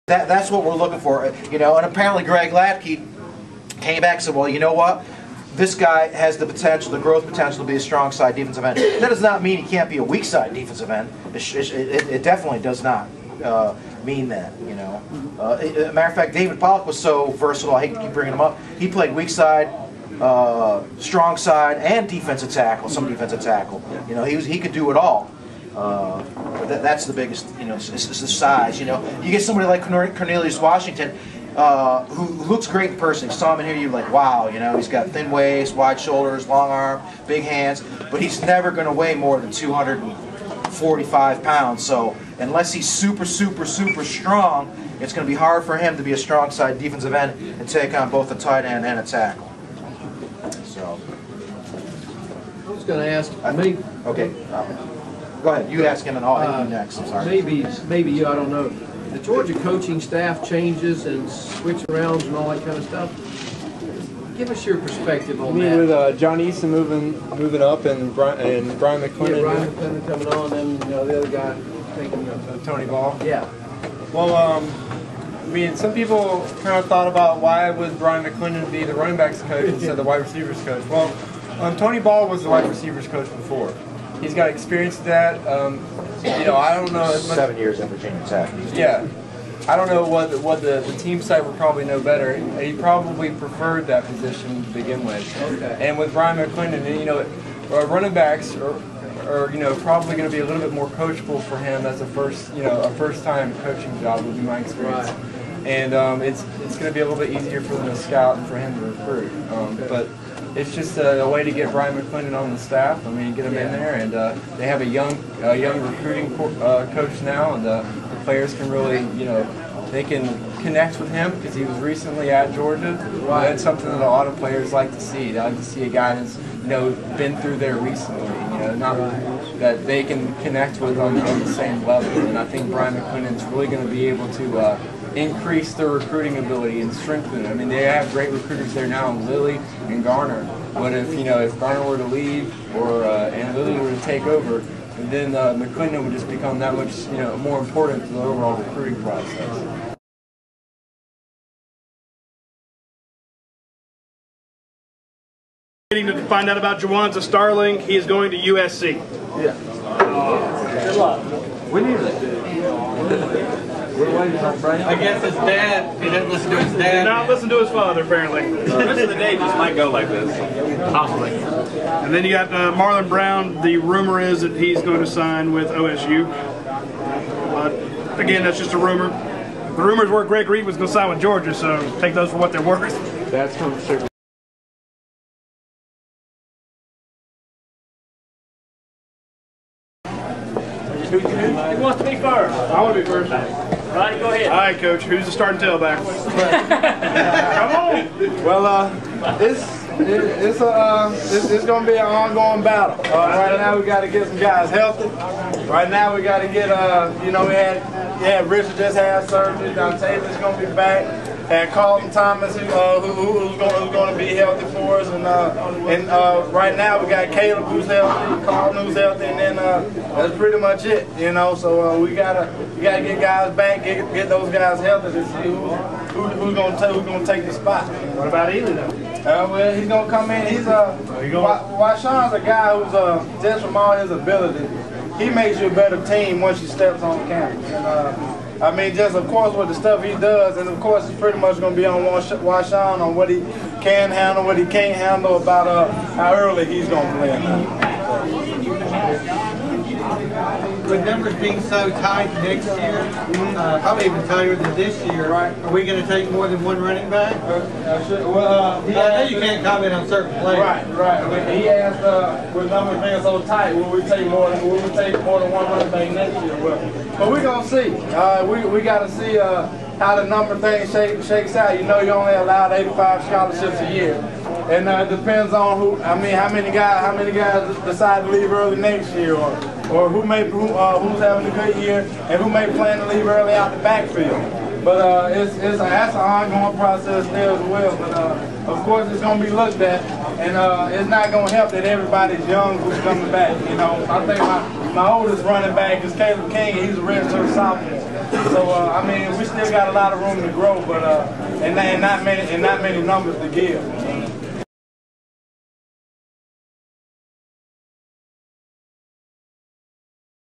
That's what we're looking for, you know. And apparently Greg Latke came back and said, well, you know what? This guy has the potential, the growth potential to be a strong side defensive end. That does not mean he can't be a weak side defensive end. It definitely does not mean that, you know. Matter of fact, David Pollock was so versatile. I hate to keep bringing him up. He played weak side, strong side, and defensive tackle. Some defensive tackle. You know, he could do it all. That's the biggest, you know, it's the size. You know, you get somebody like Cornelius Washington. Who looks great in person. You saw him in here, you're like, wow, you know, he's got thin waist, wide shoulders, long arm, big hands, but he's never going to weigh more than 245 pounds. So unless he's super strong, it's going to be hard for him to be a strong side defensive end and take on both a tight end and a tackle. So I was going to ask, maybe. Okay, go ahead. You ask him, and I'll hit you next. I'm sorry. Maybe you. I don't know. The Georgia coaching staff changes and switch arounds and all that kind of stuff. Give us your perspective on that. With John Easton moving up and Byran McClendon. Yeah, Byran McClendon coming on, and you know, the other guy thinking of Tony Ball. Yeah. Well, I mean, some people kind of thought about why would Byran McClendon be the running backs coach instead of the wide receivers coach. Well, Tony Ball was the wide receivers coach before. He's got experience with that. You know, I don't know. 7 years at Virginia Tech. Yeah. I don't know what the team side would probably know better. He probably preferred that position to begin with. Okay. And with Byran McClendon, you know, running backs are you know, probably going to be a little bit more coachable for him as a first time coaching job would be my experience. Right. And it's going to be a little bit easier for them to scout and for him to recruit. But it's just a way to get Byran McClendon on the staff. I mean, get him in there, and they have a young recruiting coach now, and the players can really, you know, they can connect with him because he was recently at Georgia. Right. That's something that a lot of players like to see. They like to see a guy that's, you know, been through there recently. You know, not that they can connect with on the same level. And I think Byran McClendon's really going to be able to increase their recruiting ability and strengthen it. I mean, they have great recruiters there now, Lilly and Garner. But if, you know, if Garner were to leave or and Lilly were to take over, then McClendon would just become that much, you know, more important to the overall recruiting process. To find out about Jawanza Starling, he is going to USC. Yeah. Good luck. We need it. I guess his dad, he didn't listen to his dad. Did not listen to his father, apparently. The rest of the day just might go like this. Possibly. And then you got Marlon Brown. The rumor is that he's going to sign with OSU. But again, that's just a rumor. The rumors were Greg Reed was going to sign with Georgia, so take those for what they're worth. That's from Who wants to be first? I want to be first. Right, go ahead. All right, Coach. Who's the starting tailback? Come on. Well, it's going to be an ongoing battle. Right now, we got to get some guys healthy. Right now, we got to get you know, we had Richard just had surgery. Now Taylor's going to be back. And Carlton Thomas, who's going to be healthy for us, and right now we got Caleb who's healthy, Carlton who's healthy, and then that's pretty much it, you know. So we gotta get guys back, get those guys healthy to see who's gonna take the spot. What about Ely though? Well, he's gonna come in. He's Washawn's a guy who's just from all his ability, he makes you a better team once he steps on campus. And, I mean, just of course with the stuff he does, and of course it's pretty much going to be on Washawn on what he can handle, what he can't handle, about how early he's going to play. With numbers being so tight next year, probably even tighter than this year, right? Are we going to take more than one running back? Well, I know you can't comment on certain players. Right. I mean, he asked, with numbers being so tight, will we take more than one running back next year? But we're going to see. We got to see how the number thing shakes out. You know, you only allowed 85 scholarships a year. And it depends on who. I mean, how many guys decide to leave early next year, or who's having a good year, and who may plan to leave early out the backfield. But that's an ongoing process there as well. But of course, it's going to be looked at, and it's not going to help that everybody's young who's coming back. You know, I think my oldest running back is Caleb King. He's a redshirt sophomore. So I mean, we still got a lot of room to grow, but and not many numbers to give.